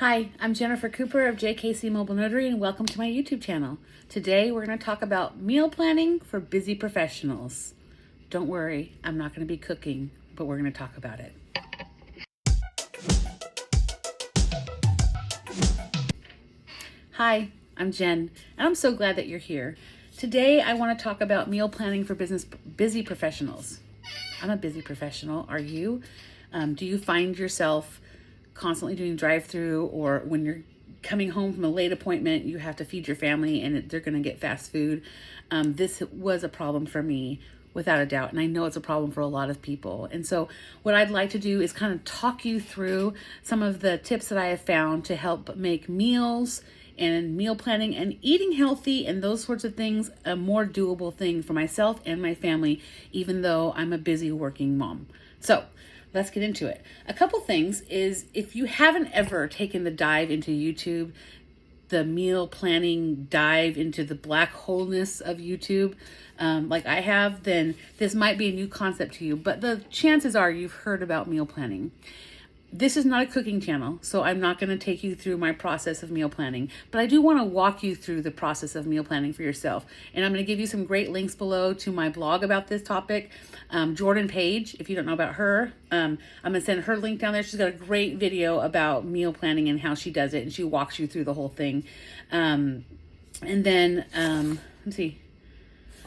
Hi, I'm Jennifer Cooper of JKC Mobile Notary and welcome to my YouTube channel. Today we're going to talk about meal planning for busy professionals. Don't worry, I'm not going to be cooking, but we're going to talk about it. Hi, I'm Jen, and I'm so glad that you're here. Today I want to talk about meal planning for busy professionals. I'm a busy professional. Are you? Do you find yourself constantly doing drive-through, or when you're coming home from a late appointment, you have to feed your family and they're going to get fast food? This was a problem for me without a doubt, and I know it's a problem for a lot of people. And so what I'd like to do is kind of talk you through some of the tips that I have found to help make meals and meal planning and eating healthy and those sorts of things a more doable thing for myself and my family, even though I'm a busy working mom. So let's get into it. A couple things is, if you haven't ever taken the dive into YouTube, the meal planning dive into the black holeness of YouTube, like I have, then this might be a new concept to you, but the chances are you've heard about meal planning. This is not a cooking channel, so I'm not going to take you through my process of meal planning, but I do want to walk you through the process of meal planning for yourself. And I'm going to give you some great links below to my blog about this topic. Jordan Page, if you don't know about her, I'm going to send her link down there. She's got a great video about meal planning and how she does it, and she walks you through the whole thing. And then, let's see.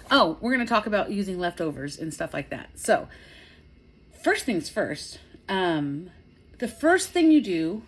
Oh, we're going to talk about using leftovers and stuff like that. So, first things first, the first thing you do,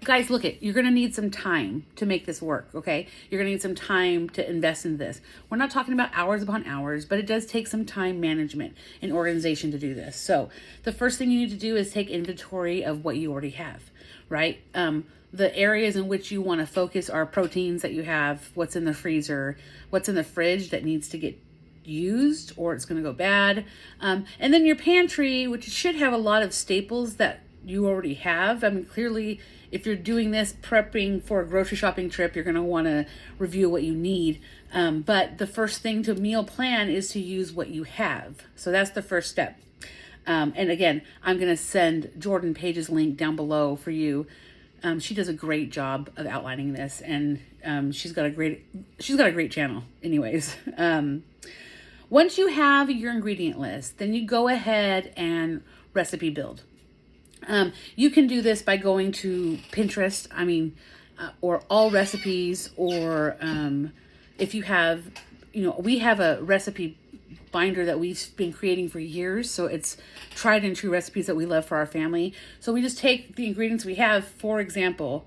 guys, you're going to need some time to make this work, okay? You're going to need some time to invest in this. We're not talking about hours upon hours, but it does take some time management and organization to do this. So the first thing you need to do is take inventory of what you already have, right? The areas in which you want to focus are proteins that you have, what's in the freezer, what's in the fridge that needs to get used or it's going to go bad. And then your pantry, which should have a lot of staples that you already have. I mean, clearly, if you're doing this prepping for a grocery shopping trip, you're going to want to review what you need. But the first thing to meal plan is to use what you have. So that's the first step. And again, I'm going to send Jordan Page's link down below for you. She does a great job of outlining this, and she's got a great channel. Anyways, once you have your ingredient list, then you go ahead and recipe build. You can do this by going to Pinterest, or All Recipes, or if you have, we have a recipe binder that we've been creating for years. So it's tried and true recipes that we love for our family. So we just take the ingredients we have. For example,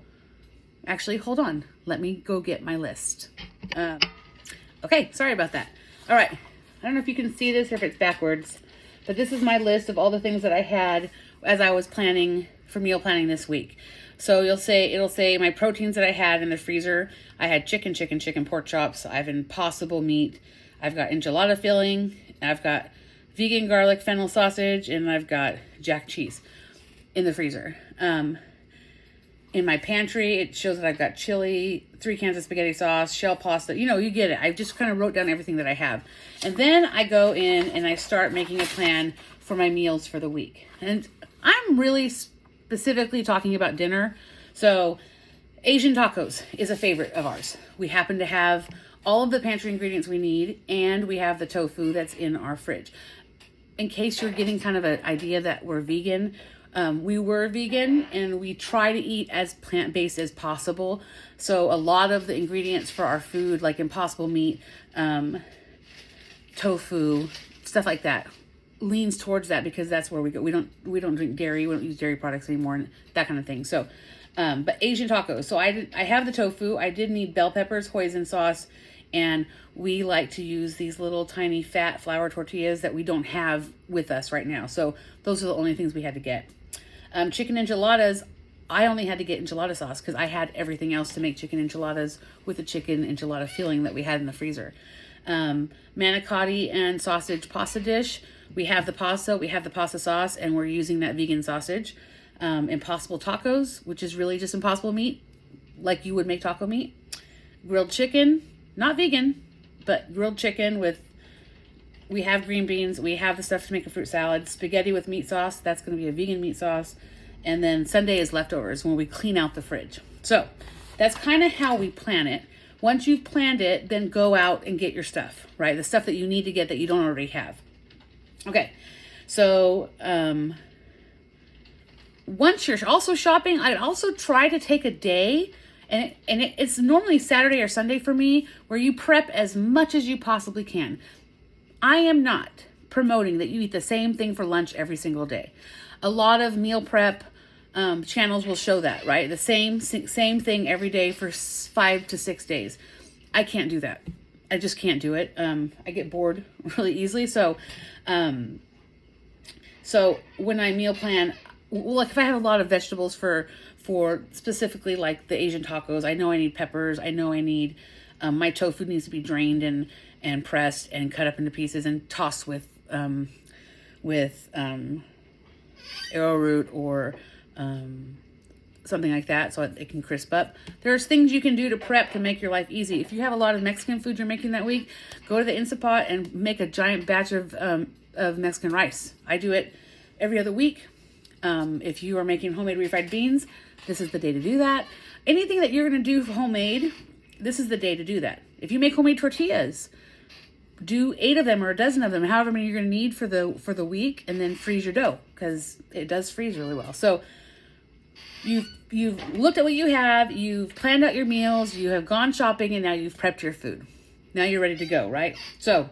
actually, hold on. Let me go get my list. Okay, sorry about that. All right. I don't know if you can see this or if it's backwards, but this is my list of all the things that I had as I was planning for meal planning this week. So it'll say my proteins that I had in the freezer. I had chicken, pork chops. I have Impossible meat. I've got enchilada filling. I've got vegan garlic fennel sausage, and I've got jack cheese in the freezer. In my pantry, it shows that I've got chili, 3 cans of spaghetti sauce, shell pasta. You get it. I just kind of wrote down everything that I have. And then I go in and I start making a plan for my meals for the week. And I'm really specifically talking about dinner. So Asian tacos is a favorite of ours. We happen to have all of the pantry ingredients we need, and we have the tofu that's in our fridge. In case you're getting kind of an idea that we're vegan, we were vegan, and we try to eat as plant-based as possible. So a lot of the ingredients for our food, like Impossible meat, tofu, stuff like that, leans towards that, because that's where we go. We don't drink dairy. We don't use dairy products anymore, and that kind of thing. So, but Asian tacos. So I have the tofu. I did need bell peppers, hoisin sauce, and we like to use these little tiny fat flour tortillas that we don't have with us right now. So those are the only things we had to get. Chicken enchiladas. I only had to get enchilada sauce because I had everything else to make chicken enchiladas with the chicken enchilada filling that we had in the freezer. Manicotti and sausage pasta dish. We have the pasta sauce, and we're using that vegan sausage. Impossible tacos, which is really just Impossible meat, like you would make taco meat. Grilled chicken, not vegan, but grilled chicken we have green beans. We have the stuff to make a fruit salad. Spaghetti with meat sauce, that's going to be a vegan meat sauce. And then Sunday is leftovers when we clean out the fridge. So that's kind of how we plan it. Once you've planned it, then go out and get your stuff, right? The stuff that you need to get that you don't already have. Okay, so once you're also shopping, I'd also try to take a day, and it's normally Saturday or Sunday for me, where you prep as much as you possibly can. I am not promoting that you eat the same thing for lunch every single day. A lot of meal prep channels will show that, right? The same thing every day for 5 to 6 days. I can't do that. I just can't do it. I get bored really easily. So when I meal plan, like if I have a lot of vegetables for specifically like the Asian tacos, I know I need peppers. I know I need, my tofu needs to be drained and pressed and cut up into pieces and tossed with arrowroot or something like that so it can crisp up. There's things you can do to prep to make your life easy. If you have a lot of Mexican food you're making that week, go to the Instant Pot and make a giant batch of Mexican rice. I do it every other week. If you are making homemade refried beans, this is the day to do that. Anything that you're going to do for homemade, this is the day to do that. If you make homemade tortillas, do 8 of them or a dozen of them, however many you're going to need for the week, and then freeze your dough because it does freeze really well. So you've looked at what you have, you've planned out your meals, you have gone shopping, and now you've prepped your food. Now you're ready to go, right? So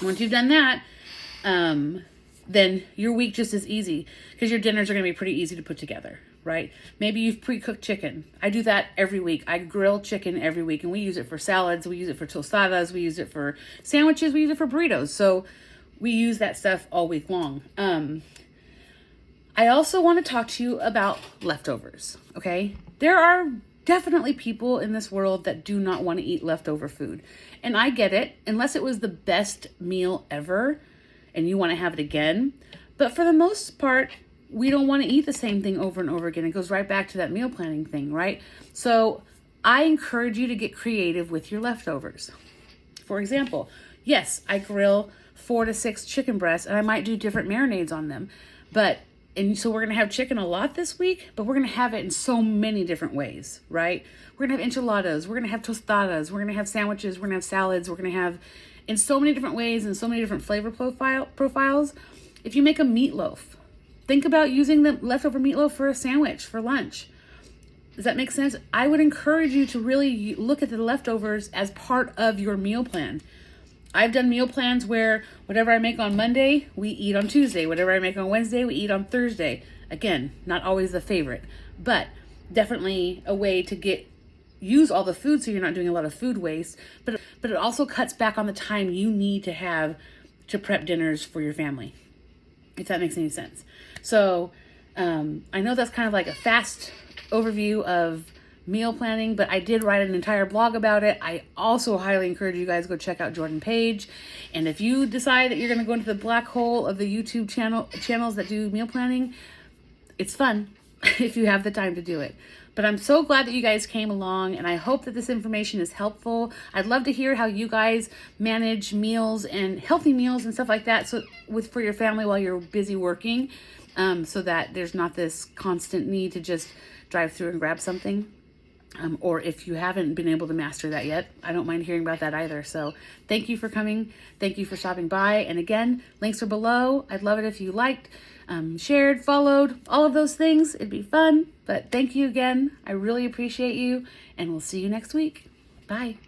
once you've done that, then your week just is easy because your dinners are going to be pretty easy to put together, right? Maybe you've pre-cooked chicken. I do that every week. I grill chicken every week, and we use it for salads. We use it for tostadas. We use it for sandwiches. We use it for burritos. So we use that stuff all week long. I also want to talk to you about leftovers, okay? There are definitely people in this world that do not want to eat leftover food. And I get it, unless it was the best meal ever and you want to have it again. But for the most part, we don't want to eat the same thing over and over again. It goes right back to that meal planning thing, right? So I encourage you to get creative with your leftovers. For example, yes, I grill 4 to 6 chicken breasts, and I might do different marinades on them. And so we're going to have chicken a lot this week, but we're going to have it in so many different ways, right? We're going to have enchiladas. We're going to have tostadas. We're going to have sandwiches. We're going to have salads. We're going to have in so many different ways and so many different flavor profiles. If you make a meatloaf, think about using the leftover meatloaf for a sandwich for lunch. Does that make sense? I would encourage you to really look at the leftovers as part of your meal plan. I've done meal plans where whatever I make on Monday, we eat on Tuesday. Whatever I make on Wednesday, we eat on Thursday. Again, not always the favorite, but definitely a way to use all the food so you're not doing a lot of food waste. But it also cuts back on the time you need to have to prep dinners for your family, if that makes any sense. So I know that's kind of like a fast overview of meal planning, but I did write an entire blog about it. I also highly encourage you guys to go check out Jordan Page. And if you decide that you're going to go into the black hole of the YouTube channels that do meal planning, it's fun if you have the time to do it. But I'm so glad that you guys came along, and I hope that this information is helpful. I'd love to hear how you guys manage meals and healthy meals and stuff like that for your family while you're busy working, so that there's not this constant need to just drive through and grab something. Or if you haven't been able to master that yet, I don't mind hearing about that either. So thank you for coming. Thank you for stopping by. And again, links are below. I'd love it if you liked, shared, followed, all of those things. It'd be fun. But thank you again. I really appreciate you. And we'll see you next week. Bye.